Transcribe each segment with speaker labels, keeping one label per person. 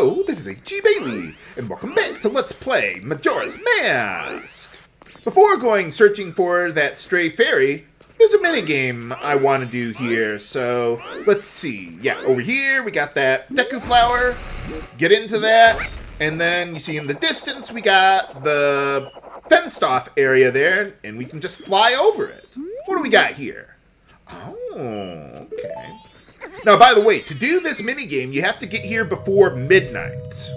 Speaker 1: Hello, this is H.G. Bailey, and welcome back to Let's Play Majora's Mask! Before going searching for that stray fairy, there's a minigame I want to do here, so let's see. Yeah, over here we got that Deku flower, get into that, and then you see in the distance we got the fenced off area there, and we can just fly over it. What do we got here? Oh, okay. Now, by the way, to do this minigame, you have to get here before midnight.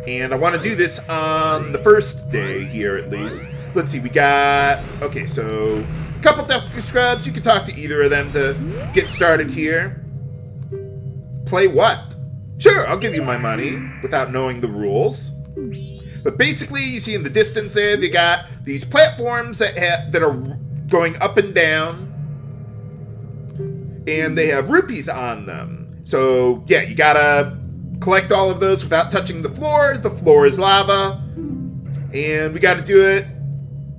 Speaker 1: And I want to do this on the first day here, at least. Let's see, we got... Okay, so... a couple Deku Scrubs. You can talk to either of them to get started here. Play what? Sure, I'll give you my money without knowing the rules. But basically, you see in the distance there, they got these platforms that are going up and down. And they have rupees on them. So, yeah, you gotta collect all of those without touching the floor. The floor is lava. And we gotta do it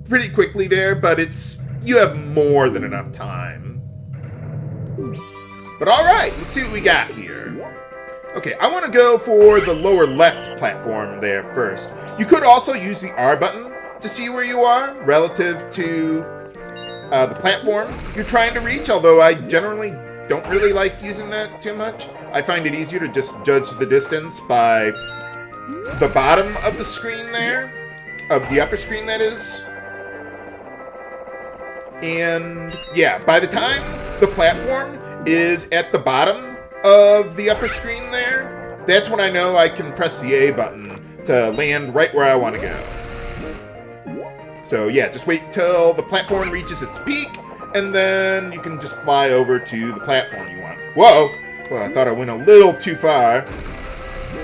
Speaker 1: pretty quickly there, but you have more than enough time. But alright, let's see what we got here. Okay, I want to go for the lower left platform there first. You could also use the R button to see where you are relative to the platform you're trying to reach, although I generally don't really like using that too much. I find it easier to just judge the distance by the bottom of the screen there, of the upper screen that is. And yeah, by the time the platform is at the bottom of the upper screen there, that's when I know I can press the A button to land right where I want to go. So yeah, just wait till the platform reaches its peak, and then you can just fly over to the platform you want. Whoa! Well, I thought I went a little too far.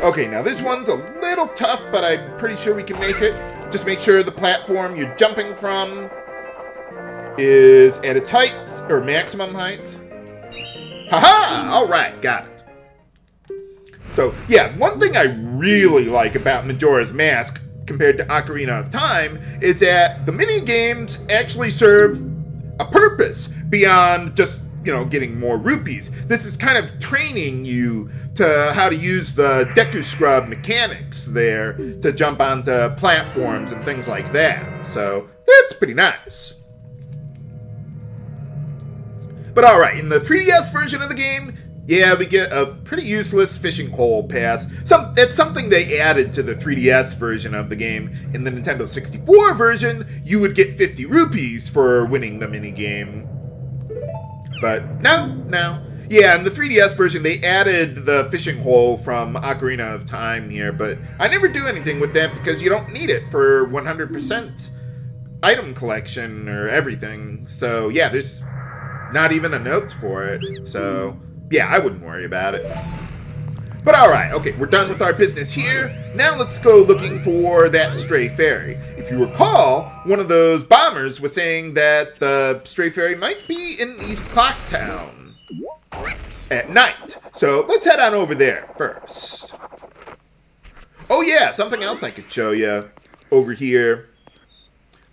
Speaker 1: Okay, now this one's a little tough, but I'm pretty sure we can make it. Just make sure the platform you're jumping from is at its height, or maximum height. Haha! Alright, got it. So, yeah, one thing I really like about Majora's Mask compared to Ocarina of Time is that the mini-games actually serve a purpose beyond just, you know, getting more rupees. This is kind of training you to how to use the Deku Scrub mechanics there to jump onto platforms and things like that. So, that's pretty nice. But alright, in the 3DS version of the game, yeah, we get a pretty useless fishing hole pass. That's something they added to the 3DS version of the game. In the Nintendo 64 version, you would get 50 rupees for winning the minigame. But no. Yeah, in the 3DS version, they added the fishing hole from Ocarina of Time here, but I never do anything with that because you don't need it for 100% item collection or everything. So yeah, there's not even a note for it. So yeah, I wouldn't worry about it. But alright, okay, we're done with our business here. Now let's go looking for that stray fairy. If you recall, one of those bombers was saying that the stray fairy might be in East Clock Town at night. So let's head on over there first. Oh yeah, something else I could show you over here.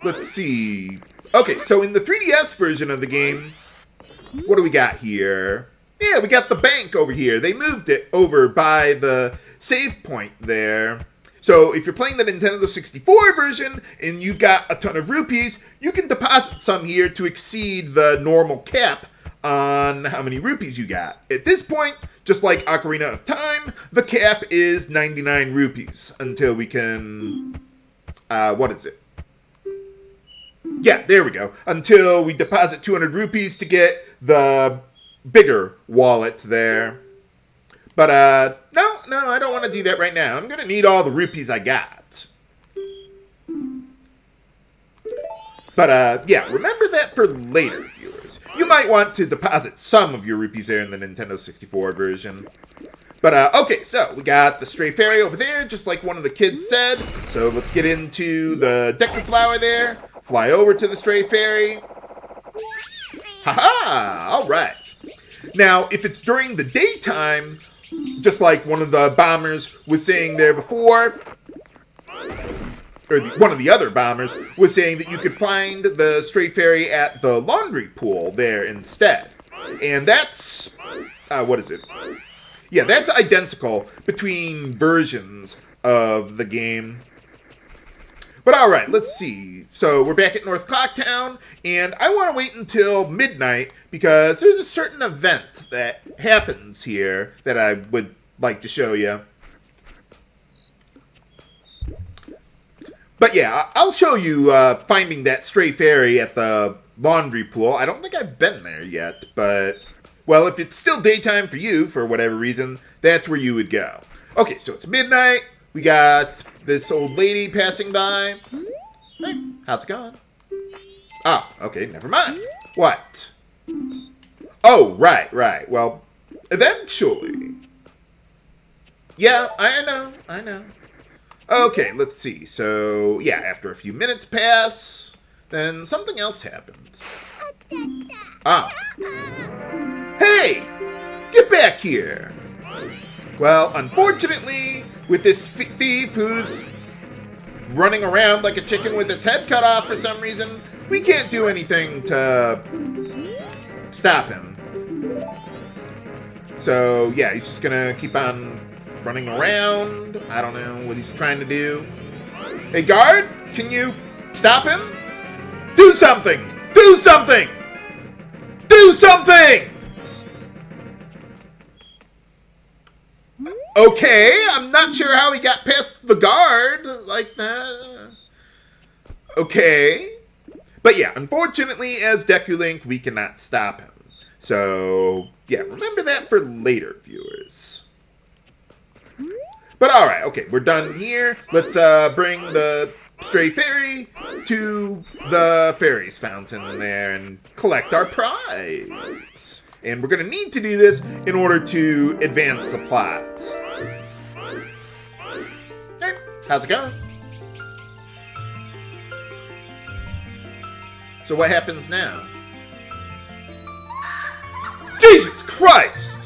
Speaker 1: Let's see. Okay, so in the 3DS version of the game, what do we got here? Yeah, we got the bank over here. They moved it over by the save point there. So if you're playing the Nintendo 64 version and you've got a ton of rupees, you can deposit some here to exceed the normal cap on how many rupees you got. At this point, just like Ocarina of Time, the cap is 99 rupees until we can... what is it? Yeah, there we go. Until we deposit 200 rupees to get the bigger wallet there. But, no, I don't want to do that right now. I'm going to need all the rupees I got. But, yeah, remember that for later, viewers. You might want to deposit some of your rupees there in the Nintendo 64 version. But, okay, so we got the stray fairy over there, just like one of the kids said. So let's get into the Deku flower there. Fly over to the stray fairy. Haha! Alright. Now, if it's during the daytime, just like one of the bombers was saying there before, or one of the other bombers was saying that you could find the stray fairy at the laundry pool there instead. And that's, what is it? yeah, that's identical between versions of the game. But alright, let's see. So we're back at North Clocktown, and I want to wait until midnight because there's a certain event that happens here that I would like to show you. But yeah, I'll show you finding that stray fairy at the laundry pool. I don't think I've been there yet, but, well, if it's still daytime for you, for whatever reason, that's where you would go. Okay, so it's midnight. We got this old lady passing by. Hey, how's it going? Oh, okay, never mind. What? Oh, right. Well, eventually. Yeah, I know. Okay, let's see. So, yeah, after a few minutes pass, then something else happens. Ah. Hey! Get back here! Well, unfortunately, with this thief who's running around like a chicken with its head cut off for some reason, we can't do anything to stop him. So, yeah, he's just gonna keep on running around. I don't know what he's trying to do. Hey, guard, can you stop him? Do something! Do something! Do something! Okay, I'm not sure how he got past the guard like that. Okay. But yeah, unfortunately, as Deku Link, we cannot stop him. So, yeah, remember that for later viewers. But alright, okay, we're done here. Let's bring the stray fairy to the fairies fountain there and collect our prize. And we're going to need to do this in order to advance the plot. Hey, how's it going? So what happens now? Jesus Christ!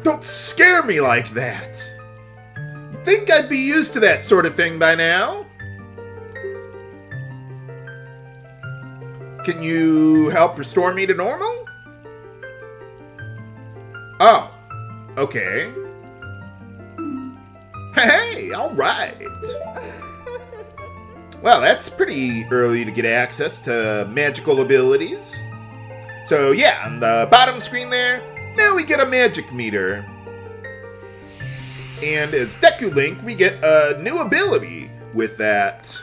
Speaker 1: Don't scare me like that! You'd think I'd be used to that sort of thing by now. Can you help restore me to normal? Oh, okay. Hey, alright. Well, that's pretty early to get access to magical abilities. So yeah, on the bottom screen there, now we get a magic meter. And as Deku Link, we get a new ability with that.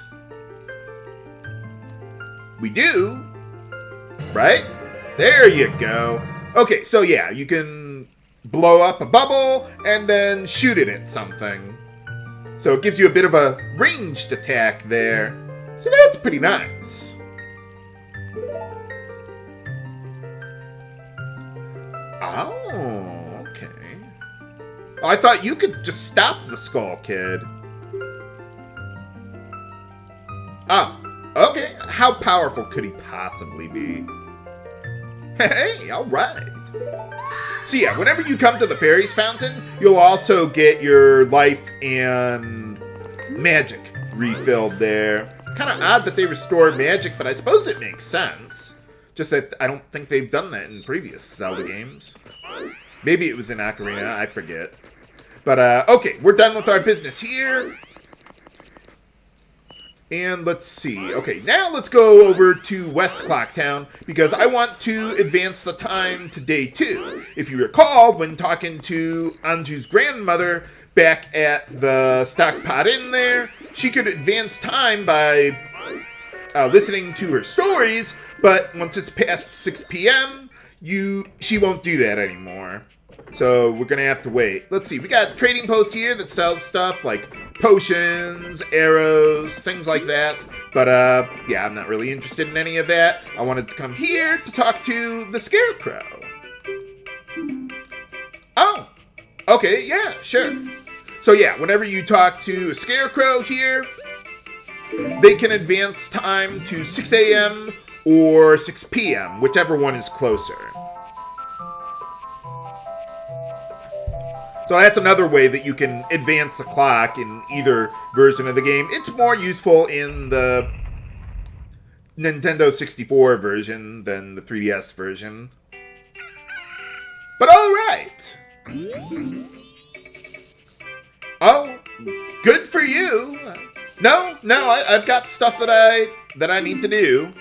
Speaker 1: We do. Right? There you go. Okay, so yeah, you can blow up a bubble and then shoot it at something. So it gives you a bit of a ranged attack there. So that's pretty nice. Oh, okay. Oh, I thought you could just stop the Skull Kid. Oh, okay. How powerful could he possibly be? Hey, alright. So yeah, whenever you come to the Fairies Fountain, you'll also get your life and magic refilled there. Kind of odd that they restore magic, but I suppose it makes sense. Just that I don't think they've done that in previous Zelda games. Maybe it was in Ocarina, I forget. But, okay, we're done with our business here. And let's see. Okay, now let's go over to West Clocktown because I want to advance the time to day 2. If you recall, when talking to Anju's grandmother back at the Stockpot Inn there, she could advance time by listening to her stories, but once it's past 6 p.m., she won't do that anymore. So we're going to have to wait. Let's see. We got a trading post here that sells stuff like potions, arrows, things like that. But, yeah, I'm not really interested in any of that. I wanted to come here to talk to the Scarecrow. Oh, okay, yeah, sure. So, yeah, whenever you talk to a Scarecrow here, they can advance time to 6 a.m. or 6 p.m., whichever one is closer. So that's another way that you can advance the clock in either version of the game. It's more useful in the Nintendo 64 version than the 3DS version. But alright! Oh, good for you. No, I've got stuff that I need to do.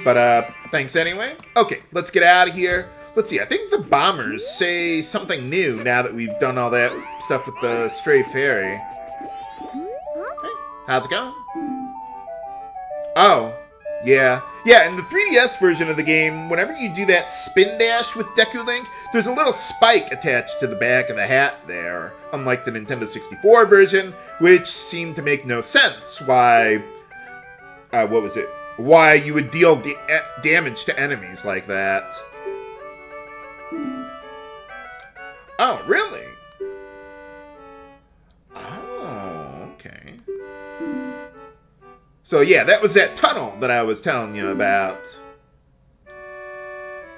Speaker 1: But, thanks anyway. Okay, let's get out of here. Let's see, I think the bombers say something new now that we've done all that stuff with the stray fairy. Hey, how's it going? Oh, yeah. Yeah, in the 3DS version of the game, whenever you do that spin dash with Deku Link, there's a little spike attached to the back of the hat there, unlike the Nintendo 64 version, which seemed to make no sense why, what was it? Why you would deal damage to enemies like that. Oh, really? Oh, okay. So yeah, that was that tunnel that I was telling you about.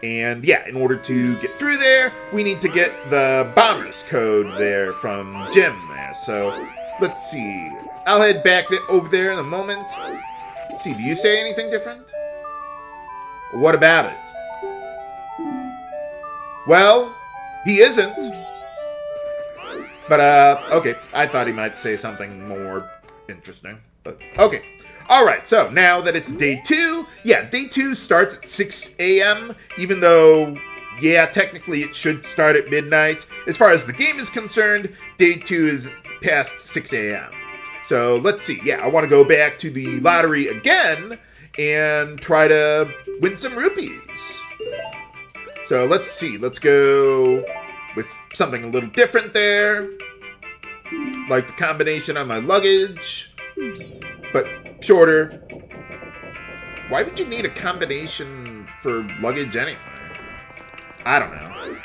Speaker 1: And yeah, in order to get through there, we need to get the bomber's code there from Jim there. So let's see. I'll head back over there in a moment. Let's see, do you say anything different? What about it? Well, he isn't. But, okay. I thought he might say something more interesting. But, okay. Alright, so now that it's day 2, yeah, day 2 starts at 6 a.m., even though, yeah, technically it should start at midnight. As far as the game is concerned, day 2 is past 6 a.m. So, let's see. Yeah, I want to go back to the lottery again and try to win some rupees. So, let's see. Let's go with something a little different there. Like the combination on my luggage, but shorter. Why would you need a combination for luggage anyway? I don't know.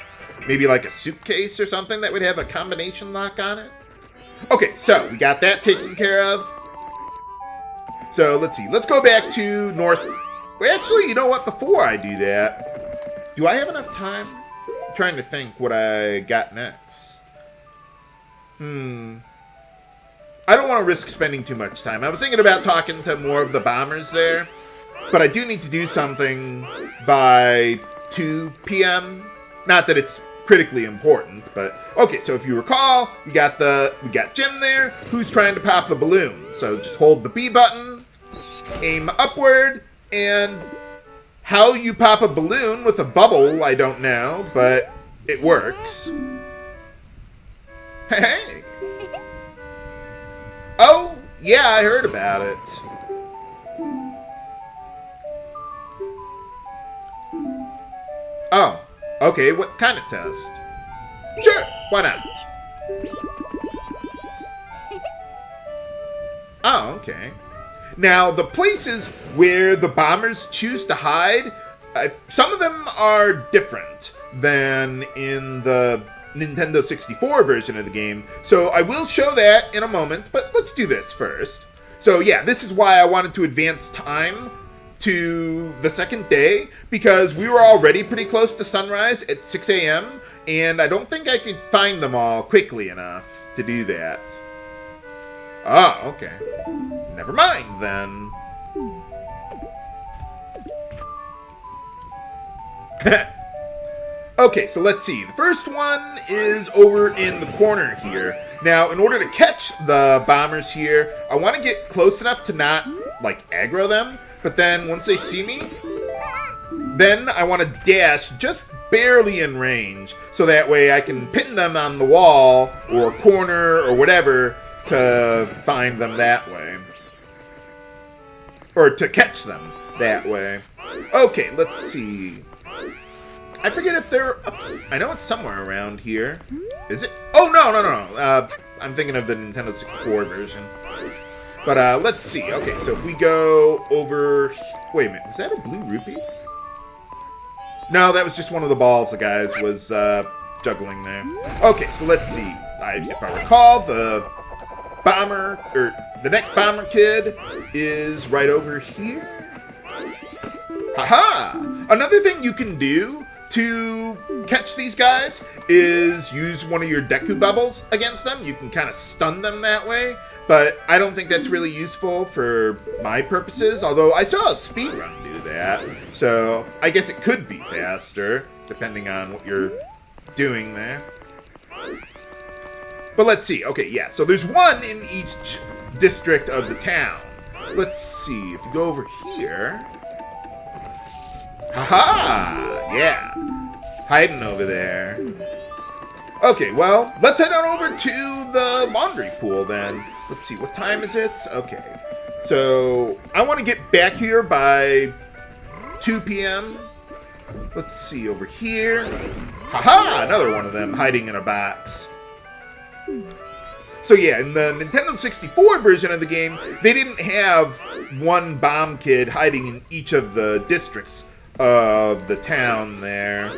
Speaker 1: Maybe like a suitcase or something that would have a combination lock on it? Okay, so we got that taken care of. So let's see. Let's go back to North. Well, actually, you know what? Before I do that, do I have enough time? I'm trying to think what I got next. I don't want to risk spending too much time. I was thinking about talking to more of the bombers there, but I do need to do something by 2 p.m. Not that it's critically important, but okay. So if you recall, we got Jim there, who's trying to pop the balloon. So just hold the B button, aim upward, and how you pop a balloon with a bubble, I don't know, but it works. Hey. Oh, yeah, I heard about it. Oh, okay, what kind of test? Sure, why not? Oh, okay. Now, the places where the bombers choose to hide, some of them are different than in the Nintendo 64 version of the game, so I will show that in a moment, but let's do this first. So yeah, this is why I wanted to advance time to the second day, because we were already pretty close to sunrise at 6 a.m., and I don't think I could find them all quickly enough to do that. Oh, okay. Never mind, then. Okay, so let's see. The first one is over in the corner here. Now, in order to catch the bombers here, I want to get close enough to not, like, aggro them. But then, once they see me, then I want to dash just barely in range. So that way I can pin them on the wall, or corner, or whatever, to find them that way. Or to catch them that way. Okay, let's see. I forget if they're up. I know it's somewhere around here. Is it? Oh, no. I'm thinking of the Nintendo 64 version. But, let's see. Okay, so if we go over... Wait a minute. Was that a blue rupee? No, that was just one of the balls the guys was, juggling there. Okay, so let's see. If I recall, the bomber... Or, the next bomber kid is right over here. Haha! Another thing you can do to catch these guys is use one of your Deku bubbles against them. You can kind of stun them that way, but I don't think that's really useful for my purposes, although I saw a speedrun do that, so I guess it could be faster, depending on what your doing there. But let's see. Okay, yeah. So there's one in each district of the town. Let's see. If you go over here. Haha! Yeah. Hiding over there. Okay, well, let's head on over to the laundry pool then. Let's see. What time is it? Okay. So I want to get back here by 2 p.m. Let's see. Over here. Haha! Another one of them hiding in a box. So yeah, in the Nintendo 64 version of the game, they didn't have one bomb kid hiding in each of the districts of the town there.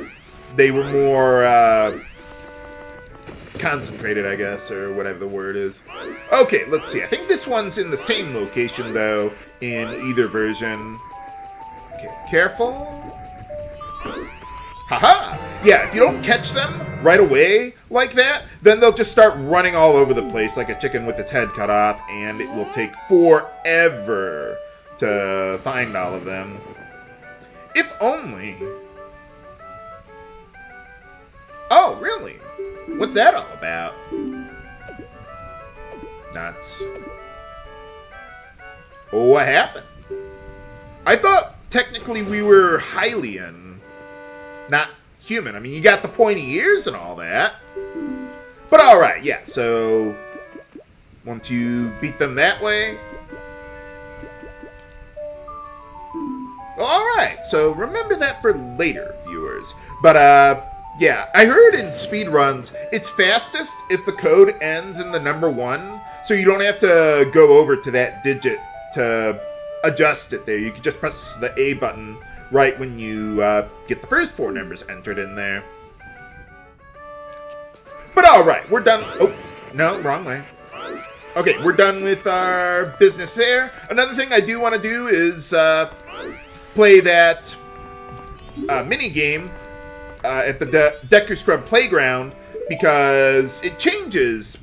Speaker 1: They were more concentrated, I guess, or whatever the word is. Okay, let's see. I think this one's in the same location, though, in either version. Okay, careful. Haha! Yeah, if you don't catch them right away like that, then they'll just start running all over the place like a chicken with its head cut off, and it will take forever to find all of them. If only. Oh, really? What's that all about? Nuts. What happened? I thought technically we were Hylian, not human. I mean, you got the pointy ears and all that. But alright, yeah, so once you beat them that way. Alright, so remember that for later, viewers. But, yeah, I heard in speedruns, it's fastest if the code ends in the number 1, so you don't have to go over to that digit to adjust it there. You can just press the A button right when you get the first 4 numbers entered in there. But alright, we're done. Oh, no, wrong way. Okay, we're done with our business there. Another thing I do want to do is play that minigame at the Deku Scrub Playground, because it changes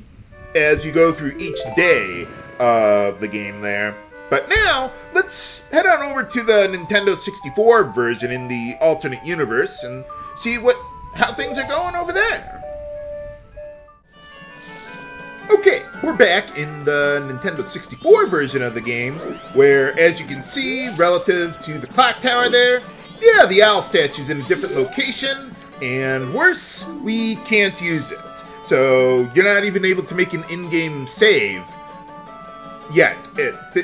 Speaker 1: as you go through each day of the game there. But now, let's head on over to the Nintendo 64 version in the alternate universe and see how things are going over there. Okay, we're back in the Nintendo 64 version of the game, where, as you can see, relative to the clock tower there, yeah, the owl statue's in a different location, and worse, we can't use it. So, you're not even able to make an in-game save yet,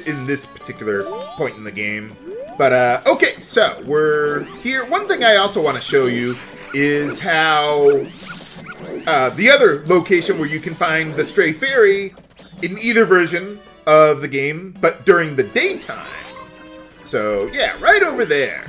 Speaker 1: in this particular point in the game. But, okay, so, we're here. One thing I also want to show you is how the other location where you can find the stray fairy in either version of the game, but during the daytime. So, yeah, right over there.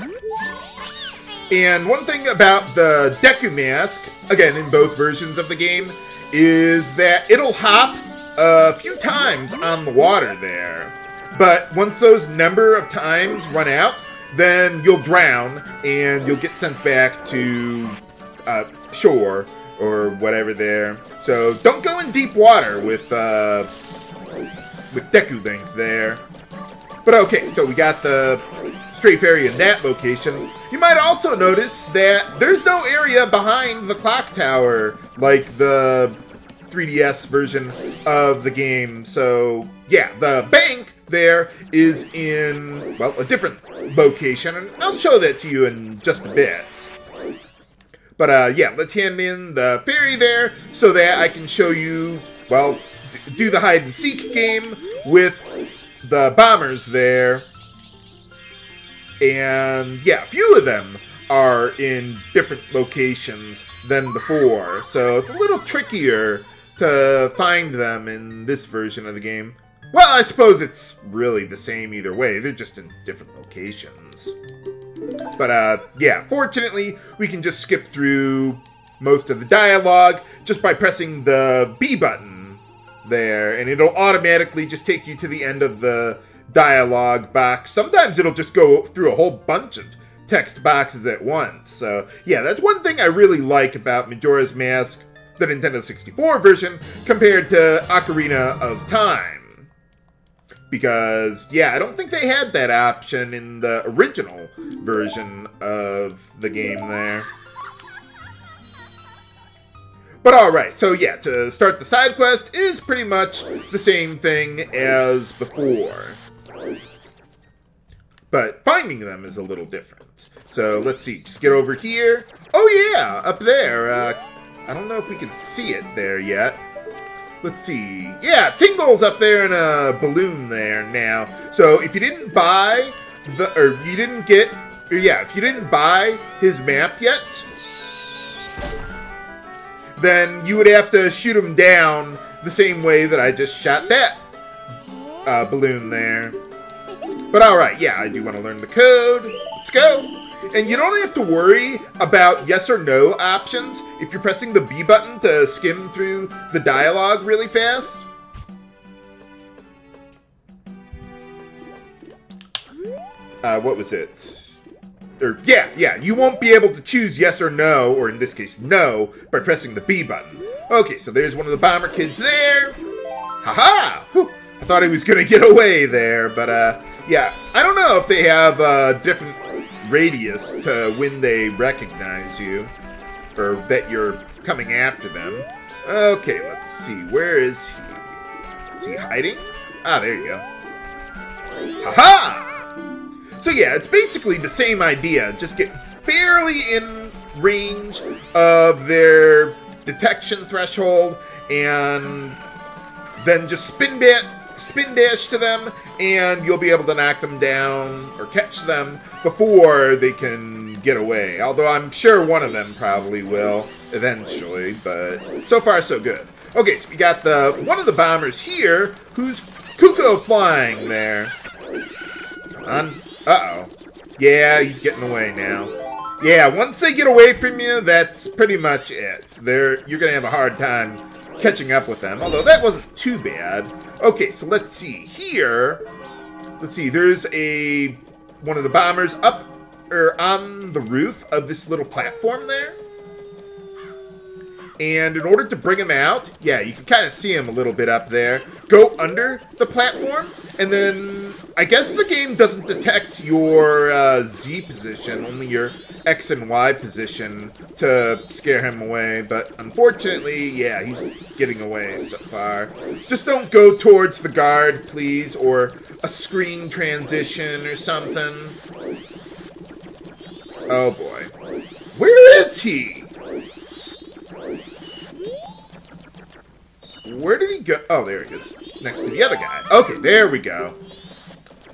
Speaker 1: And one thing about the Deku mask, again, in both versions of the game, is that it'll hop a few times on the water there. But once those number of times run out, then you'll drown, and you'll get sent back to shore, or whatever there. So don't go in deep water with Deku Link there. But okay, so we got the stray fairy in that location. You might also notice that there's no area behind the clock tower like the 3DS version of the game. So yeah, the bank there is in, well, a different location, and I'll show that to you in just a bit. But, yeah, let's hand in the fairy there so that I can show you, well, do the hide-and-seek game with the bombers there. And, yeah, a few of them are in different locations than before. So it's a little trickier to find them in this version of the game. Well, I suppose it's really the same either way. They're just in different locations. But, yeah, fortunately, we can just skip through most of the dialogue just by pressing the B button there, and it'll automatically just take you to the end of the dialogue box. Sometimes it'll just go through a whole bunch of text boxes at once. So, yeah, that's one thing I really like about Majora's Mask, the Nintendo 64 version, compared to Ocarina of Time. Because, yeah, I don't think they had that option in the original version of the game there. But alright, so yeah, to start the side quest is pretty much the same thing as before. But finding them is a little different. So let's see, just get over here. Oh yeah, up there. I don't know if we can see it there yet. Let's see. Yeah, Tingle's up there in a balloon there now. So if you didn't buy if you didn't buy his map yet, then you would have to shoot him down the same way that I just shot that balloon there. But alright, yeah, I do want to learn the code. Let's go. And you don't have to worry about yes or no options if you're pressing the B button to skim through the dialogue really fast. What was it? Yeah, you won't be able to choose yes or no, or in this case, no, by pressing the B button. Okay, so there's one of the bomber kids there. Haha! Whew. I thought he was going to get away there, but, yeah, I don't know if they have a different radius to when they recognize you, or that you're coming after them. Okay, let's see. Where is he? Is he hiding? Ah, there you go. Haha! So yeah, it's basically the same idea. Just get barely in range of their detection threshold, and then just spin dash to them, and you'll be able to knock them down or catch them before they can get away. Although I'm sure one of them probably will eventually, but so far so good. Okay, so we got one of the bombers here who's cuckoo flying there. Uh-oh. Yeah, he's getting away now. Yeah, once they get away from you, that's pretty much it. You're gonna have a hard time catching up with them, although that wasn't too bad. Okay, so let's see here. Let's see, there's one of the bombers up or on the roof of this little platform there. And in order to bring him out, yeah, you can kind of see him a little bit up there. Go under the platform, and then I guess the game doesn't detect your Z position, only your X and Y position to scare him away. But unfortunately, yeah, he's getting away so far. Just don't go towards the guard, please, or a screen transition or something. Oh boy. Where is he? Where did he go? Oh, there he is. Next to the other guy. Okay, there we go.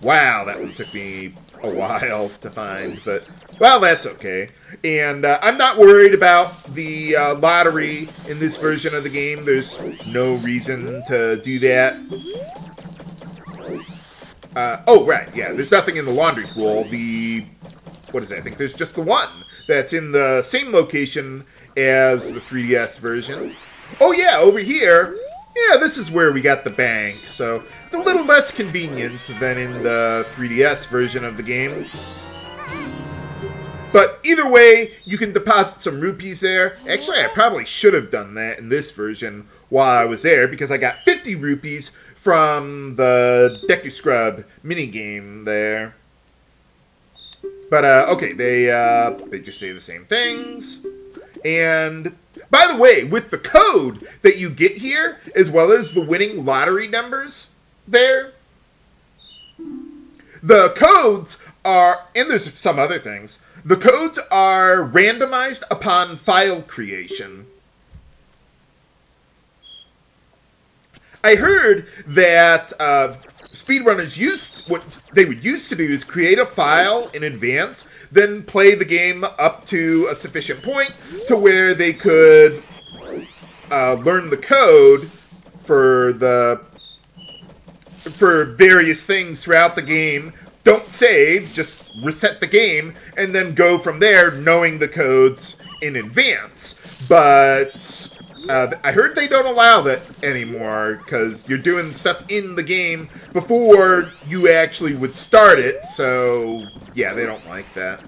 Speaker 1: Wow, that one took me a while to find, but, well, that's okay. And I'm not worried about the lottery in this version of the game. There's no reason to do that. Oh, right, yeah, there's nothing in the laundry pool. What is that? I think there's just the one that's in the same location as the 3DS version. Oh yeah, over here, yeah, this is where we got the bank, so it's a little less convenient than in the 3DS version of the game. But either way, you can deposit some rupees there. Actually, I probably should have done that in this version while I was there, because I got 50 rupees from the Deku Scrub minigame there. But, okay, they just say the same things, and by the way, with the code that you get here, as well as the winning lottery numbers there, the codes are, and there's some other things, the codes are randomized upon file creation. I heard that speedrunners what they would used to do is create a file in advance, then play the game up to a sufficient point to where they could learn the code for various things throughout the game. Don't save, just reset the game, and then go from there knowing the codes in advance. But I heard they don't allow that anymore, because you're doing stuff in the game before you actually would start it, so yeah, they don't like that.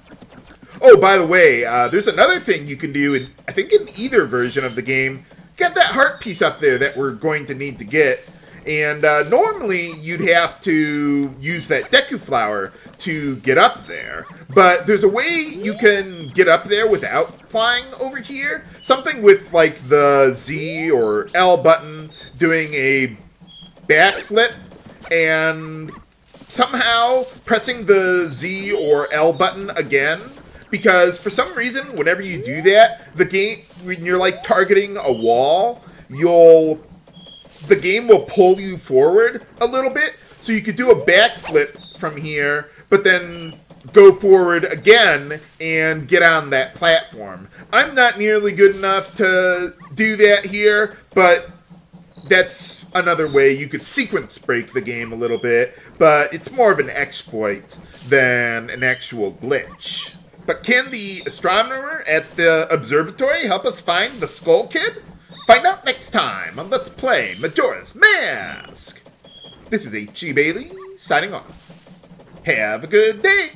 Speaker 1: Oh, by the way, there's another thing you can do, I think in either version of the game. Get that heart piece up there that we're going to need to get, And normally you'd have to use that Deku flower to get up there. But there's a way you can get up there without flying over here. Something with like the Z or L button doing a backflip and somehow pressing the Z or L button again. Because for some reason, whenever you do that, the game, when you're like targeting a wall, the game will pull you forward a little bit. So you could do a backflip from here, but then go forward again and get on that platform. I'm not nearly good enough to do that here, but that's another way you could sequence break the game a little bit, but it's more of an exploit than an actual glitch. But can the astronomer at the observatory help us find the Skull Kid? Find out next time on Let's Play Majora's Mask! This is H.G. Bailey, signing off. Have a good day!